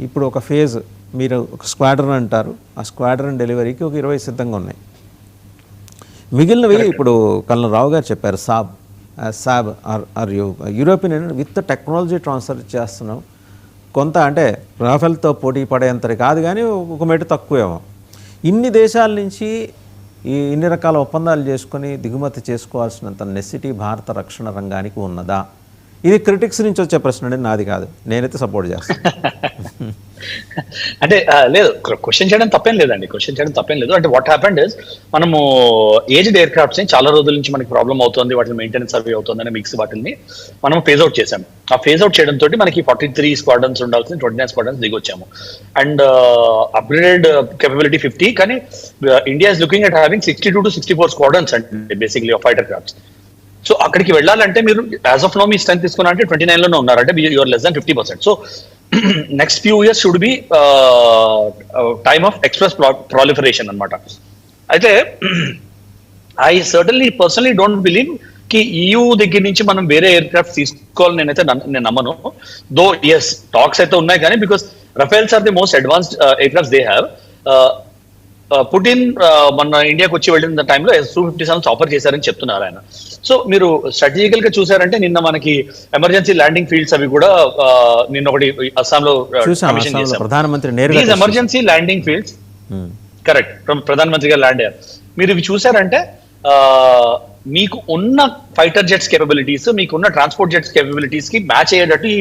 ఇప్పుడు ఒక ఫేజ్ మీరు ఒక స్క్వాడ్రన్ అంటారు, ఆ స్క్వాడ్రన్ డెలివరీకి ఒక 20 సిద్ధంగా ఉన్నాయి. మిగిలినవి ఇప్పుడు కల్నల్ రావు గారు చెప్పారు Saab or European Union with technology transfer చేస్తున్నాం. కొంత అంటే రాఫెల్తో పోటీ పడేంత కాదు కానీ ఒక మెట్టు తక్కువేమో. ఇన్ని దేశాల నుంచి ఇన్ని రకాల ఒప్పందాలు చేసుకొని దిగుమతి చేసుకోవాల్సినంత నెసిటీ భారత రక్షణ రంగానికి ఉన్నదా? ఇది క్రిటిక్స్ నుంచి వచ్చే ప్రశ్న అండి, నాది కాదు. నేనైతే సపోర్ట్ చేస్తాను. అంటే లేదు, క్వశ్చన్ చేయడం తప్పేం లేదండి, క్వశ్చన్ చేయడం తప్పేం లేదు. అంటే వాట్ హ్యాపెండ్ ఇస్, మనము ఏజ్డ్ ఎయిర్ క్రాఫ్ట్స్ చాలా రోజుల నుంచి మనకి ప్రాబ్లం అవుతుంది, వాటి మెయింటెనెన్స్ అవి అవుతుందని మిక్స్ వాటిని మనం ఫేజ్ అవుట్ చేసాము. ఆ ఫేజ్ అవుట్ చేయడం తోటి మనకి 43 స్క్వాడ్రన్స్ ఉండాల్సింది 29 స్క్వాడ్రన్స్ దిగొచ్చాము. అండ్ అప్గ్రేడెడ్ కేపబిలిటీ 50, కానీ India is looking at having 62 to 64 squadrons అంటే బేసిక్లీ ఫైటర్ క్రాఫ్ట్స్. సో అక్కడికి వెళ్ళాలంటే మీరు యాజ్ ఆఫ్ నో మీ స్ట్రెంత్ తీసుకున్నా అంటే 29 లోనే ఉన్నారంటే you're less than 50%. So next few years should be time of express proliferation అనమాట. అయితే I certainly personally don't believe కి EU దగ్గర నుంచి మనం వేరే ఎయిర్ క్రాఫ్ట్ తీసుకోవాలని నేను నమ్మను. దో ఎస్ టాక్స్ అయితే ఉన్నాయి, కానీ because Rafales are the most advanced aircrafts they have. Putin మన ఇండియాకి వచ్చి వెళ్ళిన టైంలో Su-57 ఆఫర్ చేశారని చెప్తున్నారు ఆయన. సో మీరు స్ట్రాటజికల్ గా చూసారంటే నిన్న మనకి ఎమర్జెన్సీ ల్యాండింగ్ ఫీల్డ్స్ అవి కూడా నిన్న ఒకటి అస్సాంలో కమిషన్ చేశారు. ప్రధానమంత్రి ఎమర్జెన్సీ ల్యాండింగ్ ఫీల్డ్స్ కరెక్ట్ ప్రధానమంత్రి గారు ల్యాండ్ అయ్యారు. మీరు ఇవి చూసారంటే మీకు ఉన్న ఫైటర్ జెట్స్ కేపబిలిటీస్, మీకు ఉన్న ట్రాన్స్పోర్ట్ జెట్స్ కేపబిలిటీస్ కి మ్యాచ్ అయ్యేటట్టు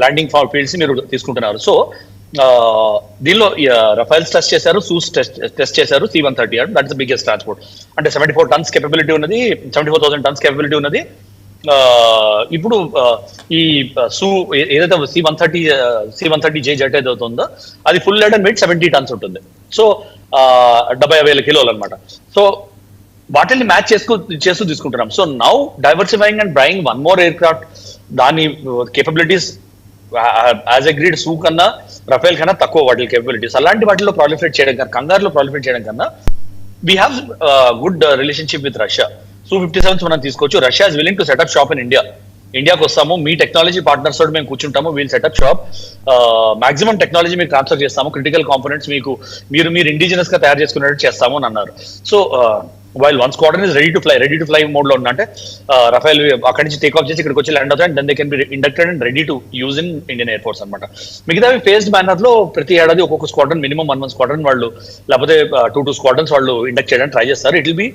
ల్యాండింగ్ ఫీల్డ్స్ మీరు తీసుకుంటున్నారు. సో దీనిలో రఫైల్స్ టెస్ట్ చేశారు, సూస్ టెస్ట్ చేశారు, C-130 that is the biggest transport. అంటే 74 tons కేపబిలిటీ ఉన్నది, 74,000 tons కేపబిలిటీ ఉన్నది. ఇప్పుడు ఈ ఏదైతే C-130J జెట్ ఏదైతే ఉందో అది ఫుల్ లెడ్ వెయిట్ 70 tons ఉంటుంది. సో 70,000 కిలోలు అనమాట. సో వాటిని మ్యాచ్ చేస్తూ తీసుకుంటున్నాం. So now diversifying and buying one more air craft, దాని కేపబిలిటీస్ యాజ్ అగ్రీడ్ సూ కన్నా రఫేల్ కన్నా తక్కువ వాటి కేపబిలిటీస్, అలాంటి వాటిలో ప్రాలిఫరేట్ చేయడం కన్నా, కంగారులో ప్రాలిఫరేట్ చేయడం కన్నా we have good relationship with Russia. Su-57 మనం తీసుకోవచ్చు. Russia is willing to setup shop in India. ఇండియాకి వస్తాము, మీ టెక్నాలజీ పార్ట్నర్స్ తోటి మేము కూర్చుంటాము, we'll setup shop, maximum technology మీకు ట్రాన్స్ఫర్ చేస్తాము, క్రిటికల్ కాంపోనెంట్స్ మీకు మీరు ఇండిజినస్ గా తయారు చేసుకునేట్టు చేస్తాము అని అన్నారు. So while one squadron is ready to fly mode లో ఉందంటే రఫేల్ అక్కడి నుంచి టేక్ ఆఫ్ చేసి ఇక్కడికి వచ్చి ల్యాండ్ అవుతాయి, and then they can be inducted and ready to use in Indian Air Force అనమాట. మిగతావి ఫేజ్డ్ మేనర్ లో ప్రతి ఏడాది ఒక్కొక్క స్క్వాడ్రన్ మినిమం 1 స్క్వాడ్రన్ వాళ్ళు, లేకపోతే 2 స్క్వాడ్రన్స్ వాళ్ళు ఇండక్ట్ చేయడానికి ట్రై చేస్తారు. It will be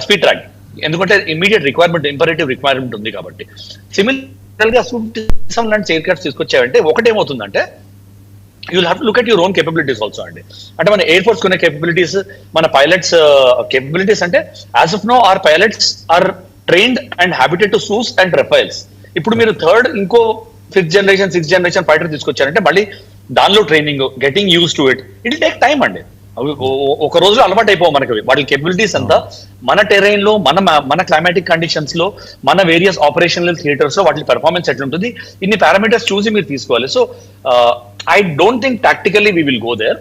speed track, ఎందుకంటే ఇమీడియట్ రిక్వైర్మెంట్, ఇంపరేటివ్ రిక్వైర్మెంట్ ఉంది కాబట్టి. సిమిలర్ గా Su-57 లాంటి ఎయిర్ క్రాఫ్ట్స్ తీసుకొచ్చాయంటే ఒకటేమవుతుందంటే you'll have to look at your own capabilities also అండి. అంటే మన ఎయిర్ ఫోర్స్ కొనే కేపబిలిటీస్, మన పైలట్స్ కేపబిలిటీస్ అంటే as of now our pilots are trained and habituated to Sus and Rafales. ఇప్పుడు మీరు ఇంకో 6th జనరేషన్ ఫైటర్ తీసుకొచ్చారంటే మళ్ళీ దానిలో training, getting use to it will take time అండి. అవి ఒక రోజులో అలవాటు అయిపోవు మనకి. వాటి కేపబిలిటీస్ అంతా మన టెరైన్ లో, మన క్లైమాటిక్ కండిషన్స్ లో, మన వేరియస్ ఆపరేషనల్ థియేటర్స్ లో వాటి పెర్ఫార్మెన్స్ ఎట్లుంటుంది, ఇన్ని పారామీటర్స్ చూసి మీరు తీసుకోవాలి. So I don't think tactically we will go there.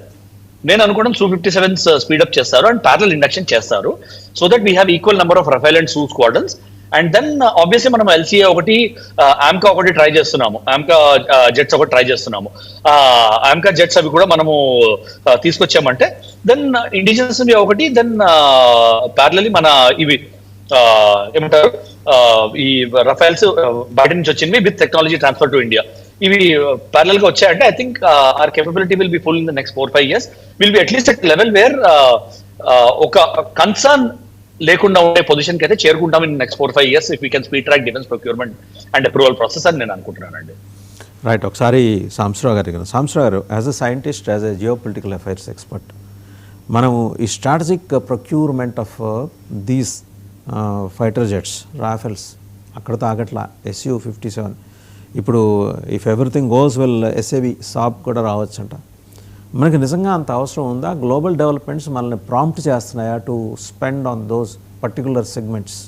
నేను అనుకోవడం Su-57 స్పీడప్ చేస్తారు అండ్ ప్యారలల్ ఇండక్షన్ చేస్తారు, so that we have equal number of Rafale and Su squadrons. And then obviously మనం LCA ఒకటి, ఆమ్కా ఒకటి ట్రై చేస్తున్నాము, AMCA jets ఒకటి try చేస్తున్నాము. ఆమ్కా జెట్స్ అవి కూడా మనము తీసుకొచ్చామంటే దెన్ ఇండిజినస్ ఒకటి, దెన్ ప్యారలల్లీ మన ఇవి ఏమంటారు ఈ రఫేల్స్ బయట నుంచి వచ్చింది with technology transfer to India. ఇవి ప్యారలల్ గా వచ్చాయంటే I think our capability will be full in the next 4-5 years. Will be at least at level where ఒక కన్సర్న్ లేకుండా ఉండే పొజిషన్ కి అయితే చేరుకుంటాం in next 4-5 years if we can speed track defence procurement and approval process అని నేను అనుకుంటున్నానండి. Right. ఒకసారి సాంబశివరావు గారు as a scientist, as a geopolitical affairs expert, మనము ఈ strategic procurement of these fighter jets, Rafales అక్కడతో ఆగట్లా, Su-57 ఇప్పుడు if everything goes well Saab కూడా రావచ్చంట. మనకి నిజంగా అంత అవసరం ఉందా? గ్లోబల్ డెవలప్మెంట్స్ మనల్ని ప్రాంప్ట్ చేస్తున్నాయా to spend on those particular segments?